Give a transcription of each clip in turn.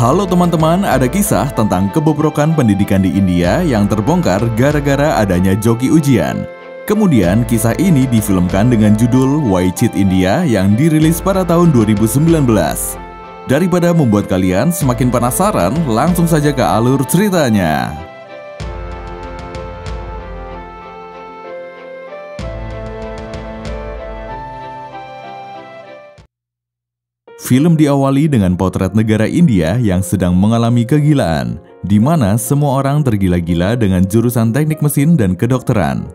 Halo teman-teman, ada kisah tentang kebobrokan pendidikan di India yang terbongkar gara-gara adanya joki ujian. Kemudian kisah ini difilmkan dengan judul Why Cheat India yang dirilis pada tahun 2019. Daripada membuat kalian semakin penasaran, langsung saja ke alur ceritanya. Film diawali dengan potret negara India yang sedang mengalami kegilaan, di mana semua orang tergila-gila dengan jurusan teknik mesin dan kedokteran.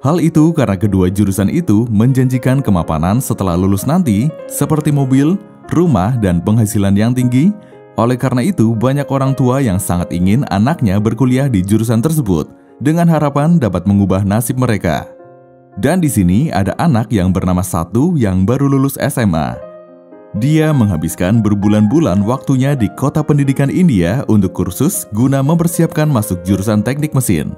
Hal itu karena kedua jurusan itu menjanjikan kemapanan setelah lulus nanti, seperti mobil, rumah, dan penghasilan yang tinggi. Oleh karena itu, banyak orang tua yang sangat ingin anaknya berkuliah di jurusan tersebut, dengan harapan dapat mengubah nasib mereka. Dan di sini ada anak yang bernama Satu yang baru lulus SMA. Dia menghabiskan berbulan-bulan waktunya di kota pendidikan India untuk kursus guna mempersiapkan masuk jurusan teknik mesin.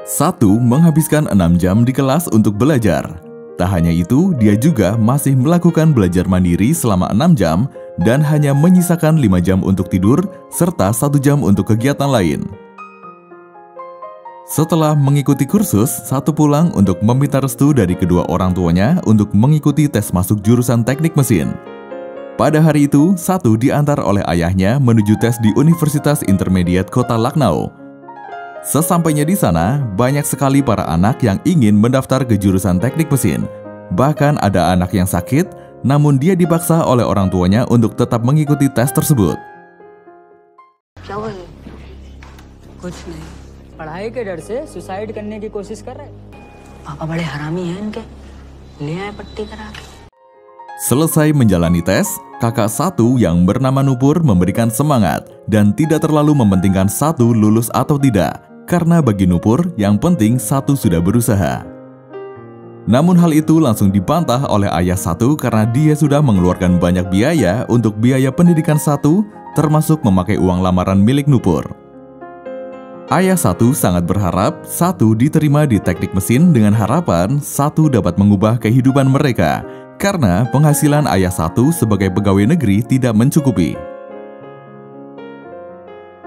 Satu menghabiskan 6 jam di kelas untuk belajar. Tak hanya itu, dia juga masih melakukan belajar mandiri selama 6 jam dan hanya menyisakan 5 jam untuk tidur serta 1 jam untuk kegiatan lain. Setelah mengikuti kursus, Satu pulang untuk meminta restu dari kedua orang tuanya untuk mengikuti tes masuk jurusan teknik mesin. Pada hari itu, Satu diantar oleh ayahnya menuju tes di Universitas Intermediate Kota Lucknow. Sesampainya di sana, banyak sekali para anak yang ingin mendaftar ke jurusan teknik mesin. Bahkan ada anak yang sakit, namun dia dipaksa oleh orang tuanya untuk tetap mengikuti tes tersebut. पढ़ाई के डर से सुसाइड करने की कोशिश कर रहे। पापा बड़े हरामी हैं इनके। ले आए पट्टी करा के। Selesai menjalani tes, kakak Satu yang bernama Nupur memberikan semangat dan tidak terlalu mementingkan Satu lulus atau tidak, karena bagi Nupur yang penting Satu sudah berusaha. Namun hal itu langsung dibantah oleh ayah Satu karena dia sudah mengeluarkan banyak biaya untuk biaya pendidikan Satu, termasuk memakai uang lamaran milik Nupur. Ayah Satu sangat berharap Satu diterima di teknik mesin dengan harapan Satu dapat mengubah kehidupan mereka, karena penghasilan ayah Satu sebagai pegawai negeri tidak mencukupi.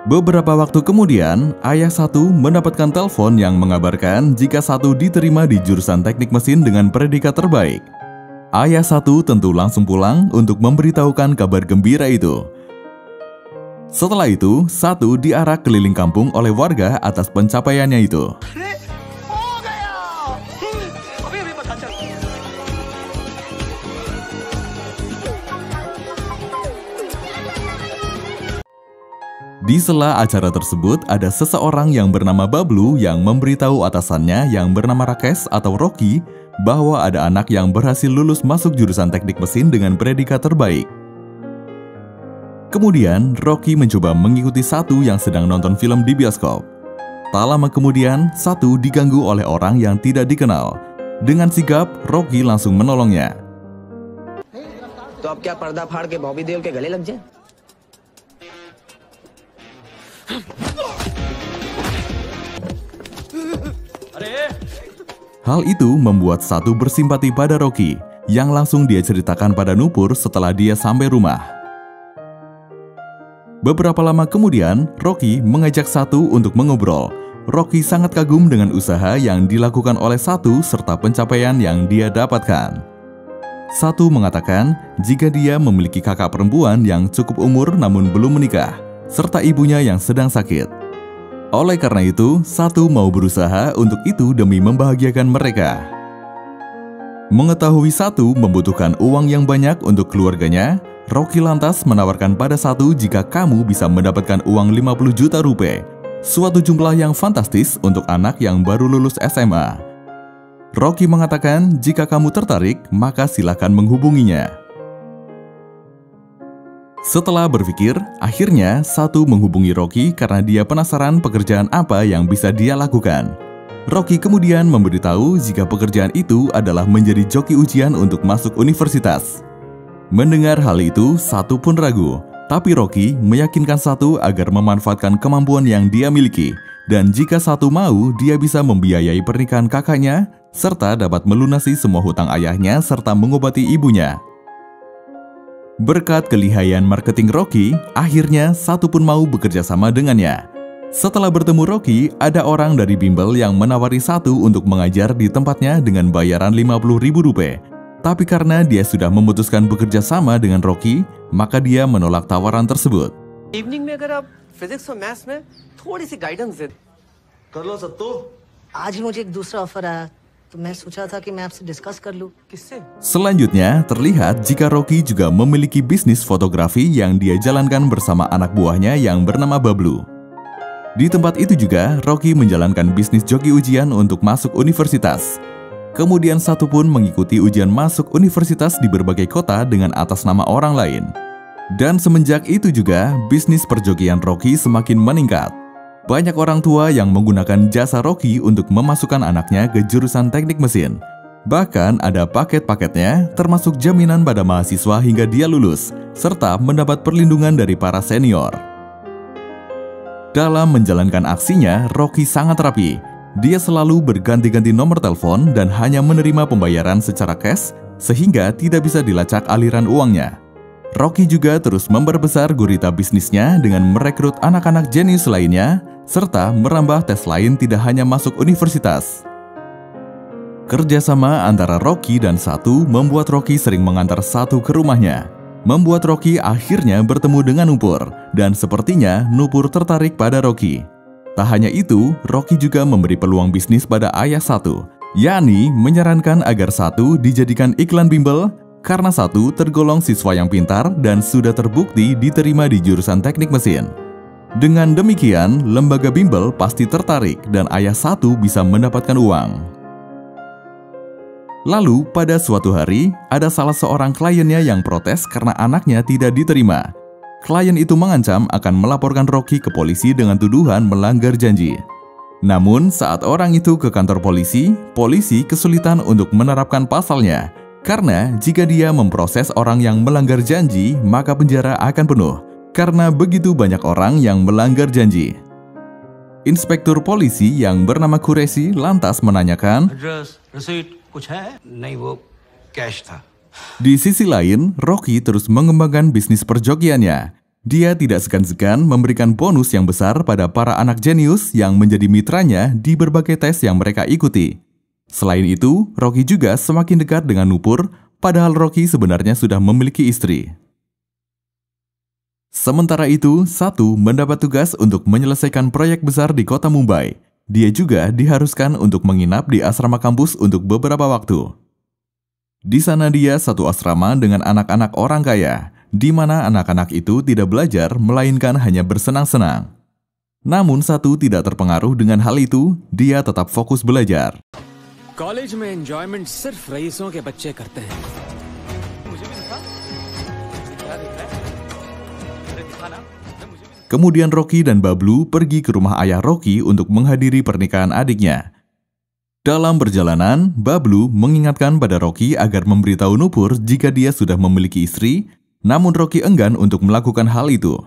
Beberapa waktu kemudian, ayah Satu mendapatkan telepon yang mengabarkan jika Satu diterima di jurusan teknik mesin dengan predikat terbaik. Ayah Satu tentu langsung pulang untuk memberitahukan kabar gembira itu. Setelah itu, Satu diarak keliling kampung oleh warga atas pencapaiannya itu. Di sela acara tersebut, ada seseorang yang bernama Bablu yang memberitahu atasannya yang bernama Rakesh atau Rocky bahwa ada anak yang berhasil lulus masuk jurusan teknik mesin dengan predikat terbaik. Kemudian, Rocky mencoba mengikuti Satu yang sedang nonton film di bioskop. Tak lama kemudian, Satu diganggu oleh orang yang tidak dikenal. Dengan sigap, Rocky langsung menolongnya. तो अब क्या पर्दा फाड़ के बॉबी देओल के गले लग जाए? Hal itu membuat Satu bersimpati pada Rocky, yang langsung dia ceritakan pada Nupur setelah dia sampai rumah. Beberapa lama kemudian, Rocky mengajak Satu untuk mengobrol. Rocky sangat kagum dengan usaha yang dilakukan oleh Satu serta pencapaian yang dia dapatkan. Satu mengatakan jika dia memiliki kakak perempuan yang cukup umur namun belum menikah, serta ibunya yang sedang sakit. Oleh karena itu, Satu mau berusaha untuk itu demi membahagiakan mereka. Mengetahui Satu membutuhkan uang yang banyak untuk keluarganya, Rocky lantas menawarkan pada Satu jika kamu bisa mendapatkan uang 50 juta rupiah, suatu jumlah yang fantastis untuk anak yang baru lulus SMA. Rocky mengatakan jika kamu tertarik, maka silakan menghubunginya. Setelah berpikir, akhirnya Satu menghubungi Rocky karena dia penasaran pekerjaan apa yang bisa dia lakukan. Rocky kemudian memberitahu jika pekerjaan itu adalah menjadi joki ujian untuk masuk universitas. Mendengar hal itu, Satu pun ragu, tapi Rocky meyakinkan Satu agar memanfaatkan kemampuan yang dia miliki, dan jika Satu mau, dia bisa membiayai pernikahan kakaknya, serta dapat melunasi semua hutang ayahnya serta mengobati ibunya. Berkat kelihayan marketing Rocky, akhirnya Satu pun mau bekerja sama dengannya. Setelah bertemu Rocky, ada orang dari bimbel yang menawari Satu untuk mengajar di tempatnya dengan bayaran Rp50.000. Tapi karena dia sudah memutuskan bekerja sama dengan Rocky, maka dia menolak tawaran tersebut. Evening में अगर आप फिजिक्स और मैथ्स में थोड़ी सी गाइडेंस दे कर लो सत्तू। आज ही मुझे एक दूसरा ऑफर आया तो मैं सोचा था कि मैं आपसे डिस्कस कर लूं। किससे? Selanjutnya, terlihat jika Rocky juga memiliki bisnis fotografi yang dia jalankan bersama anak buahnya yang bernama Bablu. Di tempat itu juga, Rocky menjalankan bisnis joki ujian untuk masuk universitas. Kemudian Satu pun mengikuti ujian masuk universitas di berbagai kota dengan atas nama orang lain. Dan semenjak itu juga, bisnis perjokian Rocky semakin meningkat. Banyak orang tua yang menggunakan jasa Rocky untuk memasukkan anaknya ke jurusan teknik mesin. Bahkan ada paket-paketnya, termasuk jaminan pada mahasiswa hingga dia lulus, serta mendapat perlindungan dari para senior. Dalam menjalankan aksinya, Rocky sangat rapi. Dia selalu berganti-ganti nomor telepon dan hanya menerima pembayaran secara cash, sehingga tidak bisa dilacak aliran uangnya. Rocky juga terus memperbesar gurita bisnisnya dengan merekrut anak-anak jenius lainnya, serta merambah tes lain tidak hanya masuk universitas. Kerjasama antara Rocky dan Satu membuat Rocky sering mengantar Satu ke rumahnya. Membuat Rocky akhirnya bertemu dengan Nupur, dan sepertinya Nupur tertarik pada Rocky. Tak hanya itu, Rocky juga memberi peluang bisnis pada ayah Satu, yakni menyarankan agar Satu dijadikan iklan bimbel, karena Satu tergolong siswa yang pintar dan sudah terbukti diterima di jurusan teknik mesin. Dengan demikian, lembaga bimbel pasti tertarik dan ayah Satu bisa mendapatkan uang. Lalu, pada suatu hari, ada salah seorang kliennya yang protes karena anaknya tidak diterima. Klien itu mengancam akan melaporkan Rocky ke polisi dengan tuduhan melanggar janji. Namun, saat orang itu ke kantor polisi, polisi kesulitan untuk menerapkan pasalnya. Karena jika dia memproses orang yang melanggar janji, maka penjara akan penuh. Karena begitu banyak orang yang melanggar janji. Inspektur polisi yang bernama Qureshi lantas menanyakan, Di sisi lain, Rocky terus mengembangkan bisnis perjokiannya. Dia tidak segan-segan memberikan bonus yang besar pada para anak jenius yang menjadi mitranya di berbagai tes yang mereka ikuti. Selain itu, Rocky juga semakin dekat dengan Nupur, padahal Rocky sebenarnya sudah memiliki istri. Sementara itu, Satu mendapat tugas untuk menyelesaikan proyek besar di kota Mumbai. Dia juga diharuskan untuk menginap di asrama kampus untuk beberapa waktu. Di sana dia satu asrama dengan anak-anak orang kaya, di mana anak-anak itu tidak belajar, melainkan hanya bersenang-senang. Namun Satu tidak terpengaruh dengan hal itu, dia tetap fokus belajar. College में एंजॉयमेंट सिर्फ रईसों के बच्चे करते हैं। मुझे भी दिखा। क्या दिखा है? अरे दिखा ना। Kemudian Rocky dan Bablu pergi ke rumah ayah Rocky untuk menghadiri pernikahan adiknya. Dalam perjalanan, Bablu mengingatkan pada Rocky agar memberitahu Nupur jika dia sudah memiliki istri, namun Rocky enggan untuk melakukan hal itu.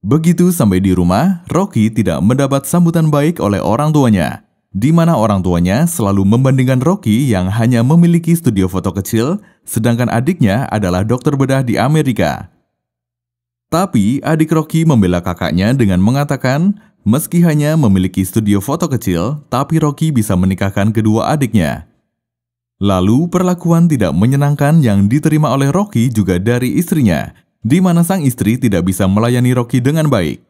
Begitu sampai di rumah, Rocky tidak mendapat sambutan baik oleh orang tuanya, di mana orang tuanya selalu membandingkan Rocky yang hanya memiliki studio foto kecil, sedangkan adiknya adalah dokter bedah di Amerika. Tapi adik Rocky membela kakaknya dengan mengatakan, meski hanya memiliki studio foto kecil, tapi Rocky bisa menikahkan kedua adiknya. Lalu perlakuan tidak menyenangkan yang diterima oleh Rocky juga dari istrinya, di mana sang istri tidak bisa melayani Rocky dengan baik.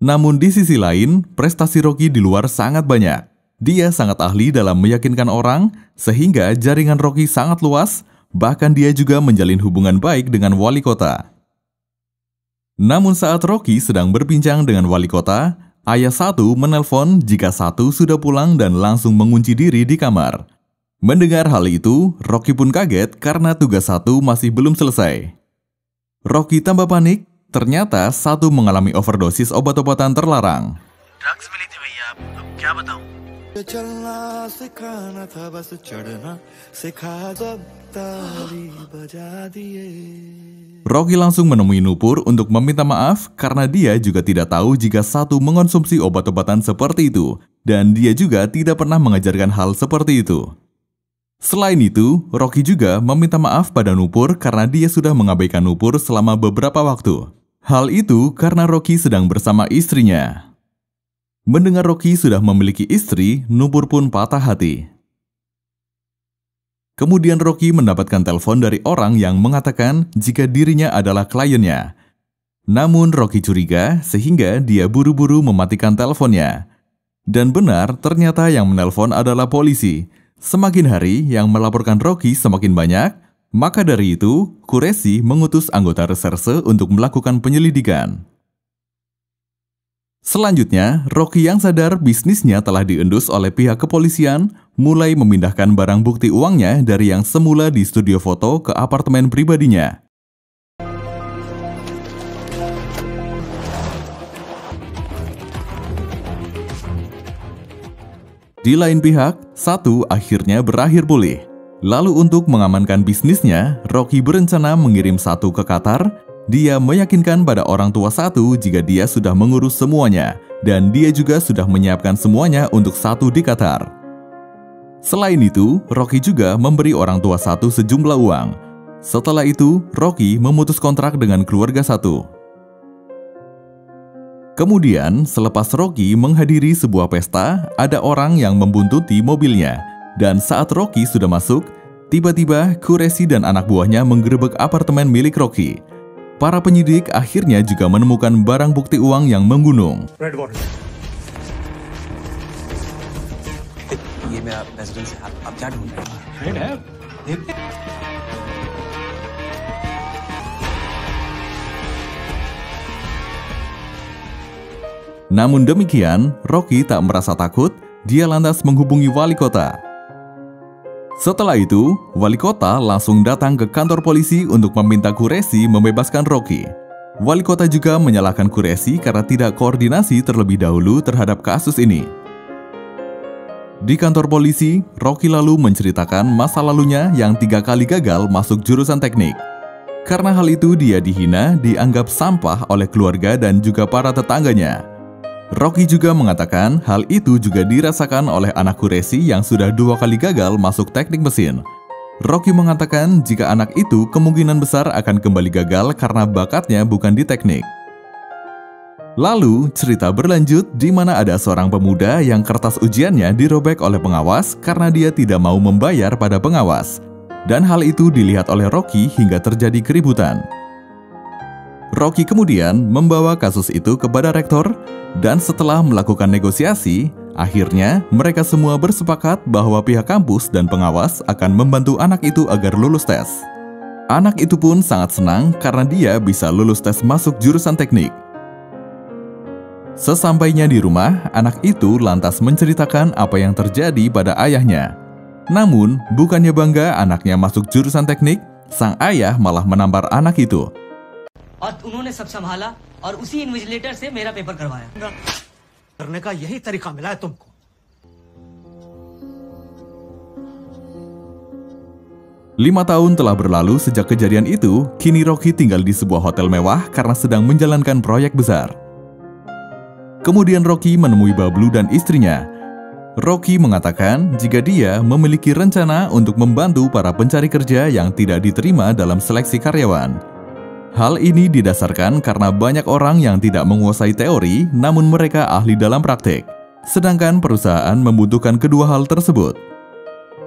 Namun di sisi lain, prestasi Rocky di luar sangat banyak. Dia sangat ahli dalam meyakinkan orang, sehingga jaringan Rocky sangat luas, bahkan dia juga menjalin hubungan baik dengan wali kota. Namun saat Rocky sedang berbincang dengan wali kota, ayah Satu menelpon jika Satu sudah pulang dan langsung mengunci diri di kamar. Mendengar hal itu, Rocky pun kaget karena tugas Satu masih belum selesai. Rocky tambah panik. Ternyata Satu mengalami overdosis obat-obatan terlarang. Drugs मिली थी भैया, अब क्या बताऊं? चलना सिखाना था बस चढ़ना सिखा जब ताली बजा दिए. Rocky langsung menemui Nupur untuk meminta maaf karena dia juga tidak tahu jika Satu mengonsumsi obat-obatan seperti itu, dan dia juga tidak pernah mengajarkan hal seperti itu. Selain itu, Rocky juga meminta maaf pada Nupur karena dia sudah mengabaikan Nupur selama beberapa waktu. Hal itu karena Rocky sedang bersama istrinya. Mendengar Rocky sudah memiliki istri, Nupur pun patah hati. Kemudian Rocky mendapatkan telepon dari orang yang mengatakan jika dirinya adalah kliennya. Namun Rocky curiga sehingga dia buru-buru mematikan teleponnya. Dan benar, ternyata yang menelpon adalah polisi. Semakin hari yang melaporkan Rocky semakin banyak, maka dari itu, Qureshi mengutus anggota reserse untuk melakukan penyelidikan. Selanjutnya, Rocky yang sadar bisnisnya telah diendus oleh pihak kepolisian, mulai memindahkan barang bukti uangnya dari yang semula di studio foto ke apartemen pribadinya. Di lain pihak, Satu akhirnya berakhir pulih. Lalu untuk mengamankan bisnisnya, Rocky berencana mengirim Satu ke Qatar. Dia meyakinkan pada orang tua Satu jika dia sudah mengurus semuanya, dan dia juga sudah menyiapkan semuanya untuk Satu di Qatar. Selain itu, Rocky juga memberi orang tua Satu sejumlah uang. Setelah itu, Rocky memutus kontrak dengan keluarga Satu. Kemudian, selepas Rocky menghadiri sebuah pesta, ada orang yang membuntuti mobilnya. Dan saat Rocky sudah masuk, tiba-tiba Qureshi dan anak buahnya menggerebek apartemen milik Rocky. Para penyidik akhirnya juga menemukan barang bukti uang yang menggunung. Red warrant. ये मेरा रेजिडेंस है, आप क्या ढूंढ रहे हैं? Namun demikian, Rocky tak merasa takut, dia lantas menghubungi wali kota. Setelah itu, wali kota langsung datang ke kantor polisi untuk meminta Qureshi membebaskan Rocky. Wali kota juga menyalahkan Qureshi karena tidak koordinasi terlebih dahulu terhadap kasus ini. Di kantor polisi, Rocky lalu menceritakan masa lalunya yang 3 kali gagal masuk jurusan teknik. Karena hal itu dia dihina, dianggap sampah oleh keluarga dan juga para tetangganya. Rocky juga mengatakan hal itu juga dirasakan oleh anak Qureshi yang sudah 2 kali gagal masuk teknik mesin. Rocky mengatakan jika anak itu kemungkinan besar akan kembali gagal karena bakatnya bukan di teknik. Lalu, cerita berlanjut di mana ada seorang pemuda yang kertas ujiannya dirobek oleh pengawas karena dia tidak mau membayar pada pengawas. Dan hal itu dilihat oleh Rocky hingga terjadi keributan. Rocky kemudian membawa kasus itu kepada rektor, dan setelah melakukan negosiasi, akhirnya mereka semua bersepakat bahwa pihak kampus dan pengawas akan membantu anak itu agar lulus tes. Anak itu pun sangat senang karena dia bisa lulus tes masuk jurusan teknik. Sesampainya di rumah, anak itu lantas menceritakan apa yang terjadi pada ayahnya. Namun, bukannya bangga anaknya masuk jurusan teknik, sang ayah malah menampar anak itu. और उन्होंने सब संभाला और उसी इन्विजिलेटर से मेरा पेपर करवाया। करने का यही तरीका मिला है तुमको। 5 tahun telah berlalu sejak kejadian itu, kini Rocky tinggal di sebuah hotel mewah karena sedang menjalankan proyek besar. Kemudian Rocky menemui Bablu dan istrinya. Rocky mengatakan jika dia memiliki rencana untuk membantu para pencari kerja yang tidak diterima dalam seleksi karyawan. Hal ini didasarkan karena banyak orang yang tidak menguasai teori, namun mereka ahli dalam praktik. Sedangkan perusahaan membutuhkan kedua hal tersebut.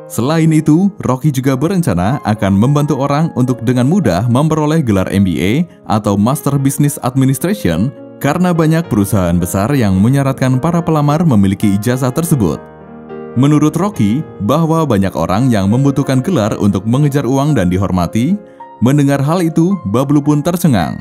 Selain itu, Rocky juga berencana akan membantu orang untuk dengan mudah memperoleh gelar MBA atau Master Business Administration karena banyak perusahaan besar yang menyarankan para pelamar memiliki ijazah tersebut. Menurut Rocky, bahwa banyak orang yang membutuhkan gelar untuk mengejar uang dan dihormati. Mendengar hal itu, Bablu pun tercengang.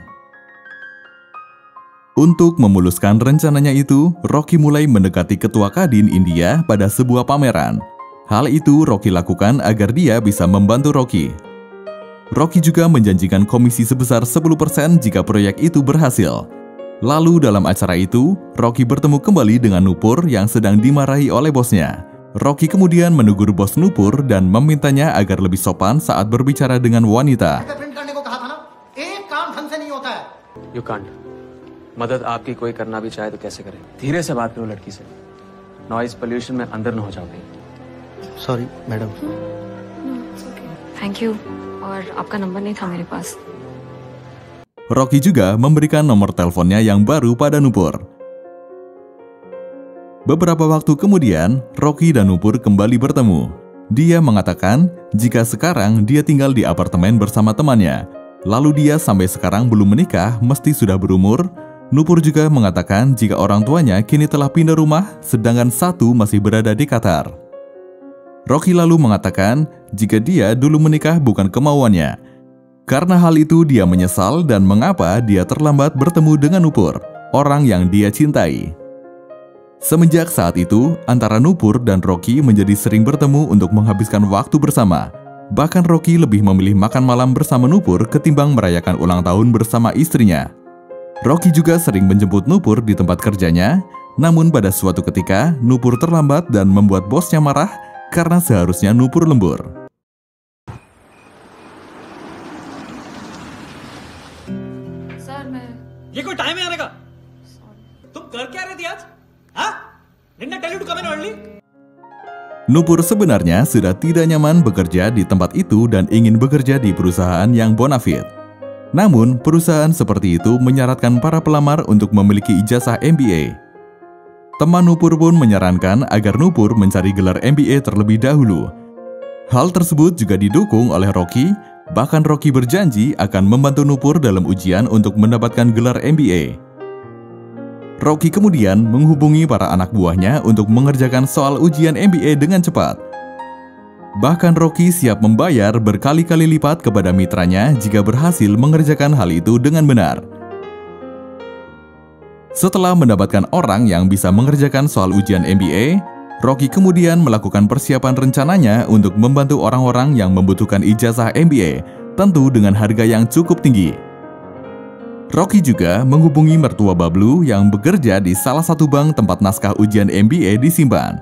Untuk memuluskan rencananya itu, Rocky mulai mendekati ketua Kadin India pada sebuah pameran. Hal itu Rocky lakukan agar dia bisa membantu Rocky. Rocky juga menjanjikan komisi sebesar 10% jika proyek itu berhasil. Lalu dalam acara itu, Rocky bertemu kembali dengan Nupur yang sedang dimarahi oleh bosnya. Rocky kemudian menegur bos Nupur dan memintanya agar lebih sopan saat berbicara dengan wanita. You can't. मदद आपकी कोई करना भी चाहे तो कैसे करें? धीरे से बात करो लड़की से. नॉइज पोल्यूशन में अंदर न हो जाओ कहीं. Sorry madam. थैंक यू और आपका नंबर नहीं था मेरे पास. Rocky juga memberikan nomor teleponnya yang baru pada Nupur. Beberapa waktu kemudian, Rocky dan Nupur kembali bertemu. Dia mengatakan jika sekarang dia tinggal di apartemen bersama temannya. Lalu dia sampai sekarang belum menikah, mesti sudah berumur. Nupur juga mengatakan jika orang tuanya kini telah pindah rumah, sedangkan satu masih berada di Qatar. Rocky lalu mengatakan jika dia dulu menikah bukan kemauannya. Karena hal itu dia menyesal dan mengapa dia terlambat bertemu dengan Nupur, orang yang dia cintai. Semenjak saat itu, antara Nupur dan Rocky menjadi sering bertemu untuk menghabiskan waktu bersama. Bahkan Rocky lebih memilih makan malam bersama Nupur ketimbang merayakan ulang tahun bersama istrinya. Rocky juga sering menjemput Nupur di tempat kerjanya, namun pada suatu ketika Nupur terlambat dan membuat bosnya marah karena seharusnya Nupur lembur. ये कोई टाइम है आने का? तुम कर क्या रही थी आज? हाँ? Didn't I tell you to come in early? Nupur sebenarnya sudah tidak nyaman bekerja di tempat itu dan ingin bekerja di perusahaan yang bonafit. Namun, perusahaan seperti itu menyarankan para pelamar untuk memiliki ijazah MBA. Teman Nupur pun menyarankan agar Nupur mencari gelar MBA terlebih dahulu. Hal tersebut juga didukung oleh Rocky. Bahkan Rocky berjanji akan membantu Nupur dalam ujian untuk mendapatkan gelar MBA. Rocky kemudian menghubungi para anak buahnya untuk mengerjakan soal ujian MBA dengan cepat. Bahkan Rocky siap membayar berkali-kali lipat kepada mitranya jika berhasil mengerjakan hal itu dengan benar. Setelah mendapatkan orang yang bisa mengerjakan soal ujian MBA, Rocky kemudian melakukan persiapan rencananya untuk membantu orang-orang yang membutuhkan ijazah MBA, tentu dengan harga yang cukup tinggi. Rocky juga menghubungi mertua Bablu yang bekerja di salah satu bank tempat naskah ujian MBA disimpan.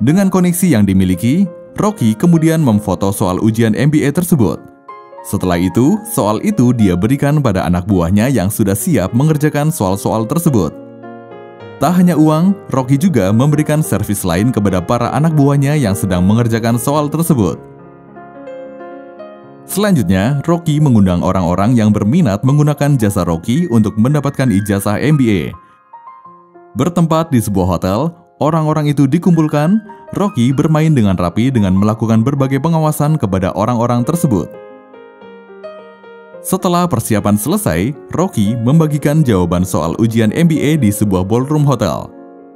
Dengan koneksi yang dimiliki, Rocky kemudian memfoto soal ujian MBA tersebut. Setelah itu, soal itu dia berikan pada anak buahnya yang sudah siap mengerjakan soal-soal tersebut. Tak hanya uang, Rocky juga memberikan servis lain kepada para anak buahnya yang sedang mengerjakan soal tersebut. Selanjutnya, Rocky mengundang orang-orang yang berminat menggunakan jasa Rocky untuk mendapatkan ijazah MBA. Bertempat di sebuah hotel, orang-orang itu dikumpulkan. Rocky bermain dengan rapi dengan melakukan berbagai pengawasan kepada orang-orang tersebut. Setelah persiapan selesai, Rocky membagikan jawaban soal ujian MBA di sebuah ballroom hotel.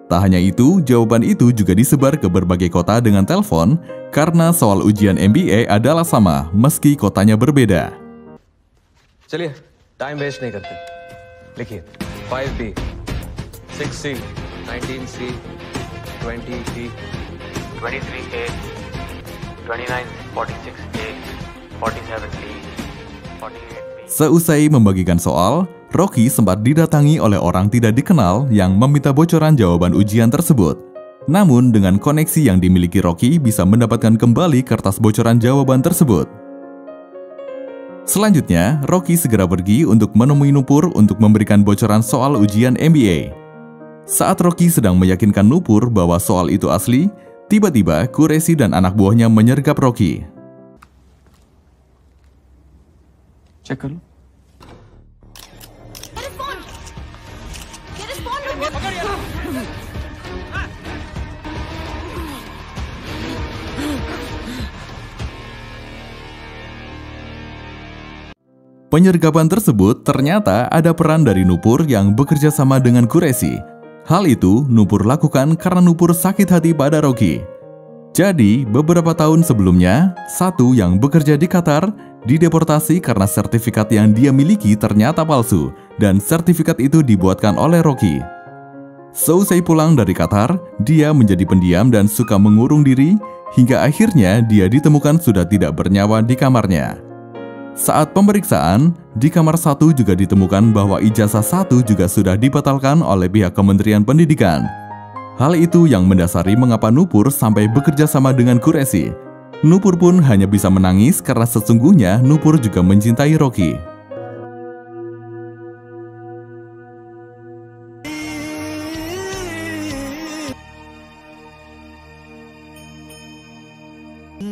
Tak hanya itu, jawaban itu juga disebar ke berbagai kota dengan telepon karena soal ujian MBA adalah sama meski kotanya berbeda. चलिए, time waste नहीं करते. लिखिए 5B, 6C, 19C, 20D, 23A, 29, 46A, 47D, 48B. Seusai membagikan soal, Rocky sempat didatangi oleh orang tidak dikenal yang meminta bocoran jawaban ujian tersebut. Namun dengan koneksi yang dimiliki Rocky bisa mendapatkan kembali kertas bocoran jawaban tersebut. Selanjutnya, Rocky segera pergi untuk menemui Nupur untuk memberikan bocoran soal ujian MBA. Saat Rocky sedang meyakinkan Nupur bahwa soal itu asli, tiba-tiba Qureshi dan anak buahnya menyergap Rocky. Check कर लो. Penyergapan tersebut ternyata ada peran dari Nupur yang bekerja sama dengan Qureshi. Hal itu Nupur lakukan karena Nupur sakit hati pada Rocky. Jadi, beberapa tahun sebelumnya, satu yang bekerja di Qatar dideportasi karena sertifikat yang dia miliki ternyata palsu, dan sertifikat itu dibuatkan oleh Rocky. Seusai pulang dari Qatar, dia menjadi pendiam dan suka mengurung diri, hingga akhirnya dia ditemukan sudah tidak bernyawa di kamarnya. Saat pemeriksaan, di kamar satu juga ditemukan bahwa ijazah satu juga sudah dibatalkan oleh pihak Kementerian Pendidikan. Hal itu yang mendasari mengapa Nupur sampai bekerja sama dengan Qureshi. Nupur pun hanya bisa menangis karena sesungguhnya Nupur juga mencintai Rocky.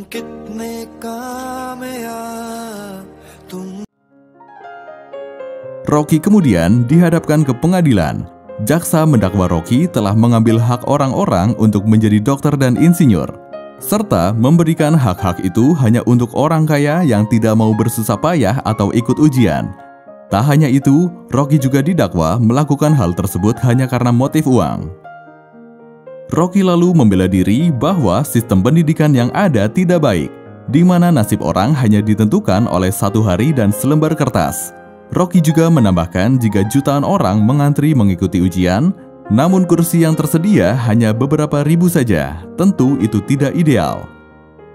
कितने कामयाब Rocky kemudian dihadapkan ke pengadilan. Jaksa mendakwa Rocky telah mengambil hak orang-orang untuk menjadi dokter dan insinyur, serta memberikan hak-hak itu hanya untuk orang kaya yang tidak mau bersusah payah atau ikut ujian. Tak hanya itu, Rocky juga didakwa melakukan hal tersebut hanya karena motif uang. Rocky lalu membela diri bahwa sistem pendidikan yang ada tidak baik, di mana nasib orang hanya ditentukan oleh 1 hari dan selembar kertas. Rocky juga menambahkan jika jutaan orang mengantri mengikuti ujian, namun kursi yang tersedia hanya beberapa ribu saja, tentu itu tidak ideal.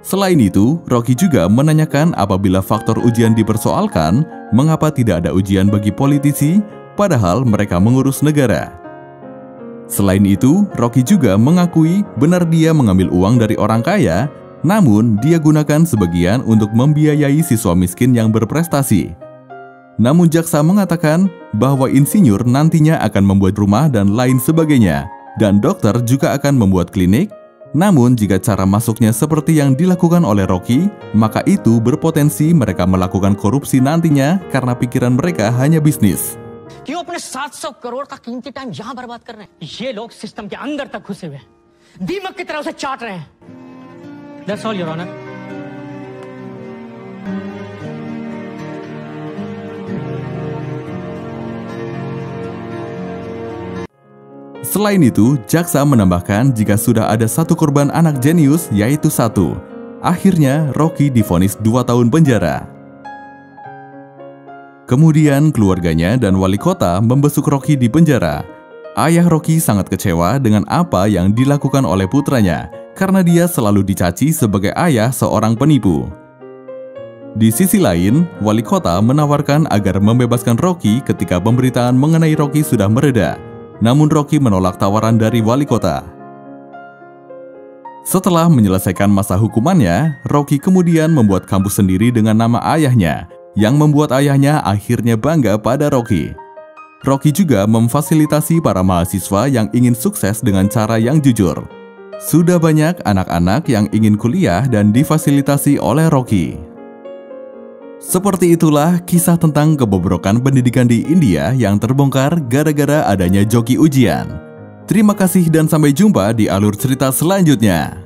Selain itu, Rocky juga menanyakan apabila faktor ujian dipersoalkan, mengapa tidak ada ujian bagi politisi, padahal mereka mengurus negara. Selain itu, Rocky juga mengakui benar dia mengambil uang dari orang kaya, namun dia gunakan sebagian untuk membiayai siswa miskin yang berprestasi. Namun jaksa mengatakan bahwa insinyur nantinya akan membuat rumah dan lain sebagainya, dan dokter juga akan membuat klinik. Namun jika cara masuknya seperti yang dilakukan oleh Rocky, maka itu berpotensi mereka melakukan korupsi nantinya karena pikiran mereka hanya bisnis. क्यों अपने 700 करोड़ का कीमती टाइम यहाँ बर्बाद कर रहे हैं? ये लोग सिस्टम के अंदर तक घुसे हुए हैं, दीमक की तरह उसे चाट रहे हैं। That's all, Your Honor. Selain itu, jaksa menambahkan jika sudah ada 1 korban anak jenius, yaitu 1. Akhirnya, Rocky divonis 2 tahun penjara. Kemudian, keluarganya dan wali kota membesuk Rocky di penjara. Ayah Rocky sangat kecewa dengan apa yang dilakukan oleh putranya, karena dia selalu dicaci sebagai ayah seorang penipu. Di sisi lain, wali kota menawarkan agar membebaskan Rocky ketika pemberitaan mengenai Rocky sudah mereda. Namun Rocky menolak tawaran dari wali kota. Setelah menyelesaikan masa hukumannya, Rocky kemudian membuat kampus sendiri dengan nama ayahnya, yang membuat ayahnya akhirnya bangga pada Rocky. Rocky juga memfasilitasi para mahasiswa yang ingin sukses dengan cara yang jujur. Sudah banyak anak-anak yang ingin kuliah dan difasilitasi oleh Rocky. Seperti itulah kisah tentang kebobrokan pendidikan di India yang terbongkar gara-gara adanya joki ujian. Terima kasih dan sampai jumpa di alur cerita selanjutnya.